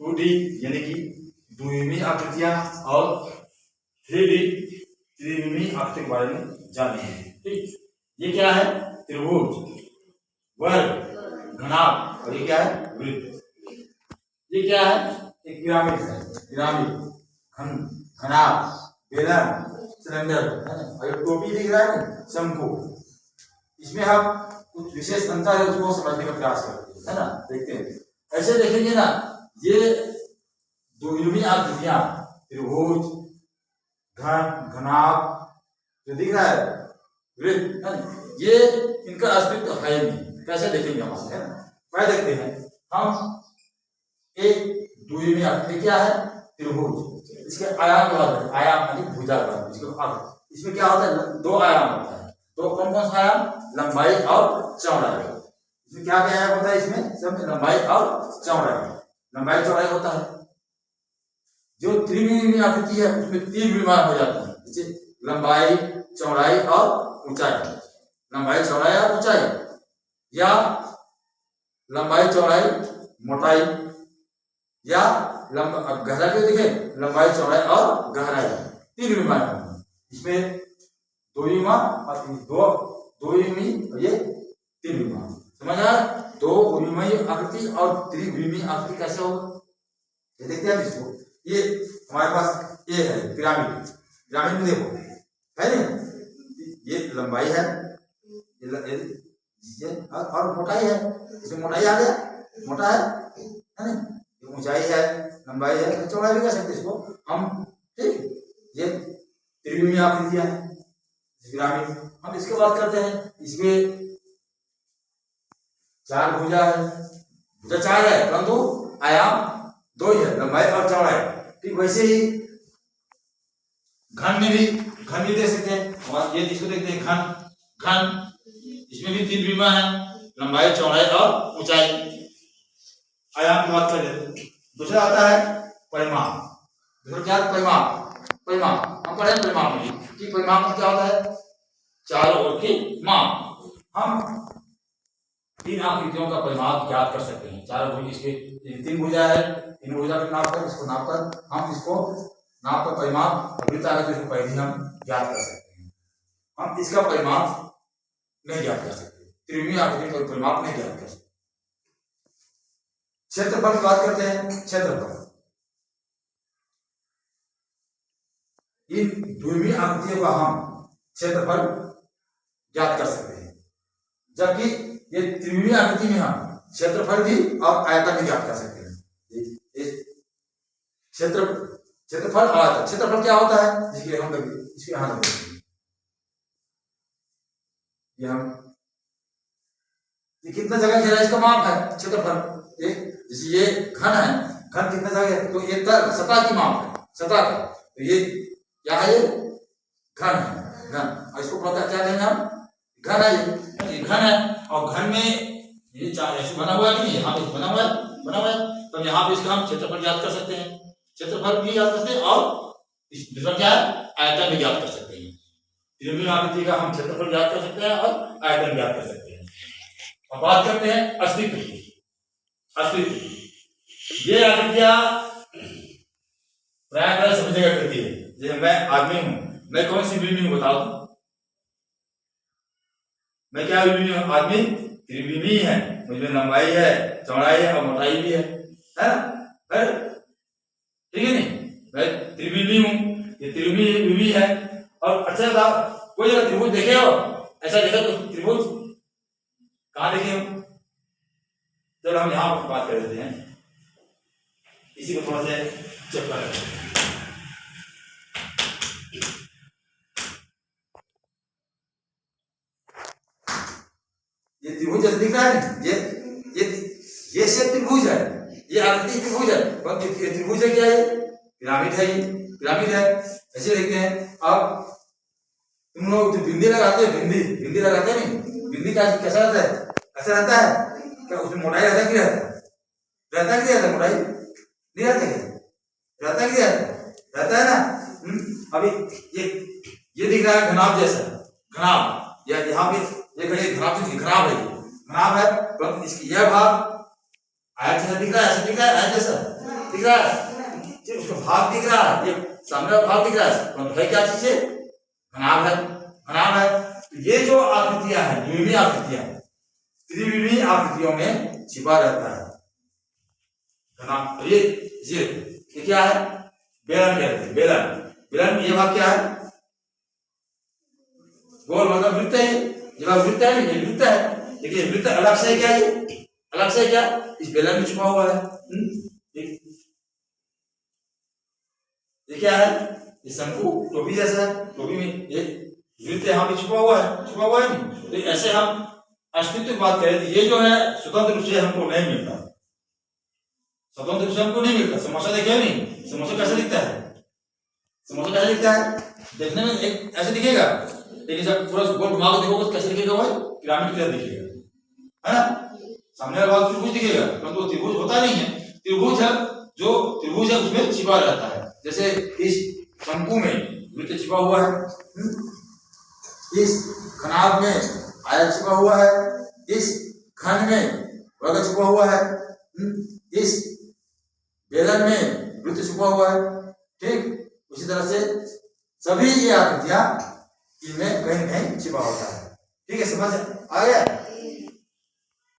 2D यानी कि द्विविमीय आकृतियां और 3D त्रिविमीय आकृति के बारे में जाने हैं। ठीक, ये क्या है? त्रिभुज, वर्ग, घनाभ और ये क्या है? वृत्त। ये क्या है? एक पिरामिड है, पिरामिड, घनाभ, बेलन, सिलेंडर है ना, और ये टोपी दिख रहा है ना, शंकु। इसमें हम कुछ विशेष अंतर है उसको समझने का प्रयास करते हैं, है ना। देखते हैं, ऐसे देखेंगे ना, ये द्विविमीय आकृतियां त्रिभुज, घनाभ जो दिख रहा है, वृत्त है ना, ये इनका अस्तित्व है नहीं। कैसे देखेंगे हम, है ना। पहले देखते हैं हम, एक द्विविमीय आकृति क्या है? त्रिभुज। इसके आयाम के बाद आयाम यानी भुजा का, इसमें क्या होता है? दो आयाम होता है। तो कौन कौन सा आयाम? लंबाई और चौड़ाई। इसमें क्या क्या आयाम होता है? इसमें सब लंबाई और चौड़ाई, लंबाई चौड़ाई होता है। जो त्रिविमीय आकृति है उसमें तीन विमान हो जाते हैं, जैसे लंबाई, चौड़ाई और ऊंचाई। लंबाई, चौड़ाई और ऊंचाई, या लंबाई, चौड़ाई, मोटाई, या गहराई को देखें, लंबाई, चौड़ाई और गहराई, तीन विमान। इसमें दो विमान और दो विमीय, ये तीन विमान। समझ आया? दो विमीय आकृति और त्रिविमीय आकृति कैसे होगा, ये देखते हैं इसको। ये हमारे पास ये है पिरामिड। पिरामिड में देखो है ना, ये लंबाई है, ये और मोटाई है। इसमें मोटाई आ गया, मोटा है ना। ये ऊंचाई है, लंबाई है, चौड़ाई भी कह सकते इसको हम। ठीक, ये त्रिविमीय आकृतियां हैं पिरामिड। हम इसके बात करते हैं, इसमें चार भुजा है, भुजा चार है परंतु आयाम दो ही है, लंबाई और चौड़ाई। ठीक, वैसे ही घन में भी, घन भी देख सकते हैं। और ये जिसको देखते हैं घन, इसमें भी तीन विमा है, लंबाई, चौड़ाई और ऊंचाई। आयाम की बात करें। दूसरा आता है परिमाप। दूसरा क्या? परिमाप। हम पढ़े परिमाप में कि परिमाप में क्या होता है? चारों ओर की माप। हम तीन आकृतियों का परिमाप ज्ञात कर सकते हैं। चारों भुज, इसके तीन भुजा है, तीन भुजा को नाप कर, इसको नाप कर हम इसको नाप कर परिमाप वृत्त है, जिसको पहले हम ज्ञात कर सकते हैं। हम इसका परिमाप नहीं ज्ञात कर सकते, त्रिविमीय आकृति का परिमाप नहीं ज्ञात कर सकते। क्षेत्रफल की बात करते हैं। क्षेत्रफल, इन द्विविमीय आकृतियों का हम क्षेत्रफल ज्ञात कर सकते हैं, जबकि ये त्रिविमीय आकृति में हम क्षेत्रफल भी और आयतन भी ज्ञात कर सकते हैं। क्षेत्रफल और आयतन। क्षेत्रफल क्या होता है? इसके हम इसके यहां ये हम, ये कितना जगह घेरा, इसका माप है क्षेत्रफल। जैसे ये घन है, घन कितना जगह, तो ये सतह की माप है, सतह का। तो ये क्या है? ये घन है, घन। और इसको पता क्या कहेंगे हम? घन है, ये घन है। और घन में ये चार ऐसे बना हुआ है कि यहाँ पे बना हुआ है, तो यहाँ पे इसका हम क्षेत्रफल ज्ञात कर सकते हैं। क्षेत्रफल भी ज्ञात कर सकते हैं और दूसरा क्या है? आयतन भी ज्ञात कर सकते हैं। त्रिविमीय आकृति का हम क्षेत्रफल ज्ञात कर सकते हैं और आयतन ज्ञात कर सकते हैं। अब बात करते हैं अस्तित्व की। ये आकृतियां प्राय समझने का करती है। जैसे मैं आदमी हूं, मैं कौन सी विमीय हूं बताओ? मैं क्या विमीय हूं? आदमी त्रिविमीय है, मुझमें लंबाई है, चौड़ाई है और मोटाई भी है ना? ठीक है नहीं? मैं त्रिविमीय हूं, ये त्रिविमीय है। और अच्छा था, कोई जगह त्रिभुज देखे हो? ऐसा देखा तो त्रिभुज कहां देखे हो? चलो हम यहां पर बात कर लेते हैं, इसी को थोड़ा सा चेक कर लेते हैं। ये त्रिभुज जैसे दिख रहा है, ये शेप त्रिभुज है, ये आकृति त्रिभुज है। ये त्रिभुज है क्या? ये पिरामिड है, ये पिरामिड है। ऐसे देखते हैं। अब तुम लोग जो बिंदी लगाते हैं, बिंदी लगाते हैं नहीं, बिंदी का कैसा रहता है? ऐसा रहता है क्या? उसमें मोटाई रहता है कि रहता है मोटाई नहीं रहता क्या? रहता कि रहता है ना। अभी ये दिख रहा है घनाभ जैसा, घनाभ, या यहाँ पे ये घनाभ है, परंतु इसकी यह भाग आयत जैसा दिख रहा है, ऐसा दिख रहा है आयत जैसा, दिख रहा है, उसका भाग दिख रहा है, ये सामने का भाग दिख रहा है, परंतु है क्या चीज है, घनाभ है, घनाभ है। तो ये जो आकृतियां हैं, द्विमीय आकृतियां, त्रिविमीय आकृतियों में छिपा रहता है घनाभ। ये क्या है, बेलन कहते हैं, बेलन। बेलन ये भाग क्या है, गोल मतलब वृत्त है, ये भाग वृत्त है, ये वृत्त है, देखिए वृत्त अलग से क्या, ये अलग से क्या इस बेलन में छुपा हुआ है। ये क्या है, ये शंकु टोपी जैसा है, टोपी में ये वृत्त यहाँ पे छुपा हुआ है नहीं। तो ऐसे हम अस्तित्व की बात करें, ये जो है स्वतंत्र रूप से हमको नहीं मिलता, स्वतंत्र रूप से हमको नहीं मिलता। समोसा देखिए नहीं, समोसा कैसे दिखता है, समोसा कैसे दिखता है, देखने में एक ऐसे दिखेगा, लेकिन जब पूरा गोल घुमा के देखोगे कैसे दिखेगा, वो पिरामिड की तरह दिखेगा, है ना। सामने वाला भाग त्रिभुज दिखेगा, परंतु वो त्रिभुज होता नहीं है। त्रिभुज है, जो त्रिभुज है उसमें छिपा रहता है। जैसे इस शंकु में वृत्त छिपा हुआ है, इस घनाभ में आयत छिपा हुआ है, इस खंड में वर्ग छिपा हुआ है, इस बेलन में वृत्त छिपा हुआ है। ठीक उसी तरह से सभी ये आकृतियां इनमें कहीं न कहीं छिपा होता है। ठीक है, समझ आ गया।